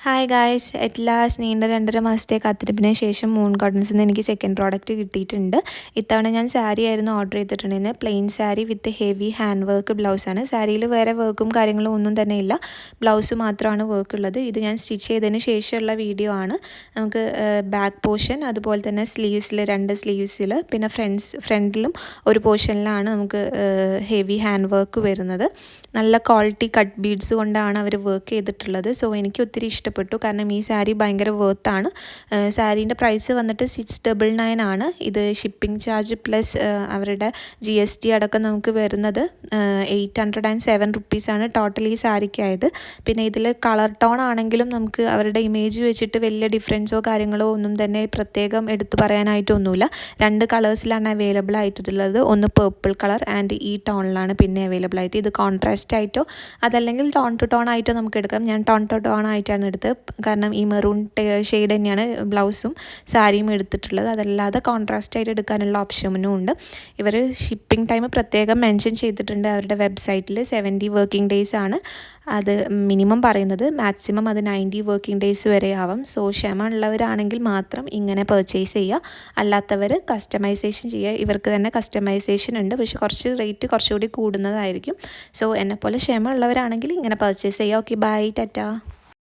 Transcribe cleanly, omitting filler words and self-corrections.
Hi guys, at last നീണ്ട 2.5 മാസത്തെ കാത്തിരിപ്പിന് ശേഷം മൂൺ കോട്ടൺസിൽ നിന്ന് എനിക്ക് സെക്കൻഡ് പ്രോഡക്റ്റ് കിട്ടിയിട്ടുണ്ട്. ഇത്തവണ ഞാൻ സാരി ആയിരുന്നു ഓർഡർ ചെയ്തിട്ടുണ്ടായിരുന്നത്. Plain sari with heavy hand work ബ്ലൗസാണ്. സാരിയിൽ വേറെ വർക്കും കാര്യങ്ങളും ഒന്നും തന്നെ ഇല്ല, ബ്ലൗസ് മാത്രമാണ് വർക്ക് ഉള്ളത്. ഇത് ഞാൻ സ്റ്റിച്ച് ചെയ്തതിന് ശേഷമുള്ള വീഡിയോ ആണ്. നമുക്ക് ബാക്ക് പോർഷൻ, അതുപോലെ തന്നെ സ്ലീവ്സിൽ 2 സ്ലീവ്സിൽ, പിന്നെ ഫ്രണ്ടിലും ഒരു പോർഷനിലാണ് നമുക്ക് ഹെവി ഹാൻഡ് വർക്ക് വരുന്നത്. നല്ല ക്വാളിറ്റി കട്ട് ബീഡ്സ് കൊണ്ടാണ് അവർ വർക്ക് ചെയ്തിട്ടുള്ളത്. സോ എനിക്ക് ഒത്തിരി ഇഷ്ടപ്പെട്ടു, കാരണം ഈ സാരി ഭയങ്കര വർത്താണ്. സാരീൻ്റെ പ്രൈസ് വന്നിട്ട് 699 ആണ്. ഇത് ഷിപ്പിംഗ് ചാർജ് പ്ലസ് അവരുടെ GST അടക്കം നമുക്ക് വരുന്നത് 807 റുപ്പീസാണ് ടോട്ടൽ ഈ സാരിക്കായത്. പിന്നെ ഇതിൽ കളർ ടോൺ ആണെങ്കിലും നമുക്ക് അവരുടെ ഇമേജ് വെച്ചിട്ട് വലിയ ഡിഫറൻസോ കാര്യങ്ങളോ ഒന്നും തന്നെ പ്രത്യേകം എടുത്തു പറയാനായിട്ടൊന്നുമില്ല. 2 കളേഴ്സിലാണ് അവൈലബിൾ ആയിട്ടുള്ളത്. ഒന്ന് പേർപ്പിൾ കളർ ആൻഡ് ഈ ടോണിലാണ് പിന്നെ അവൈലബിൾ ആയിട്ട്. ഇത് കോൺട്രാസ്റ്റ് ആയിട്ടോ അതല്ലെങ്കിൽ ടോൺ ടു ടോൺ ആയിട്ടോ നമുക്ക് എടുക്കാം. ഞാൻ ടോൺ ടു ടോൺ ആയിട്ടാണ് എടുത്തത്, കാരണം ഈ മെറൂൺ ഷെയ്ഡ് തന്നെയാണ് ബ്ലൗസും സാരിയും എടുത്തിട്ടുള്ളത്. അതല്ലാതെ കോൺട്രാസ്റ്റ് ആയിട്ട് എടുക്കാനുള്ള ഓപ്ഷനും ഉണ്ട്. ഇവർ ഷിപ്പിംഗ് ടൈം പ്രത്യേകം മെൻഷൻ ചെയ്തിട്ടുണ്ട് അവരുടെ വെബ്സൈറ്റിൽ. 70 വർക്കിംഗ് ഡേയ്സ് ആണ് അത് മിനിമം പറയുന്നത്. മാക്സിമം അത് 90 വർക്കിംഗ് ഡേയ്സ് വരെ ആവാം. സോ ക്ഷമ ഉള്ളവരാണെങ്കിൽ മാത്രം ഇങ്ങനെ പർച്ചേസ് ചെയ്യുക, അല്ലാത്തവർ കസ്റ്റമൈസേഷൻ ചെയ്യുക. ഇവർക്ക് തന്നെ കസ്റ്റമൈസേഷൻ ഉണ്ട്, പക്ഷേ കുറച്ച് റേറ്റ് കുറച്ചുകൂടി കൂടുന്നതായിരിക്കും. സോ എന്നെപ്പോലെ ക്ഷമ ഉള്ളവരാണെങ്കിൽ ഇങ്ങനെ പർച്ചേസ് ചെയ്യുക. Okay, bye, Tata.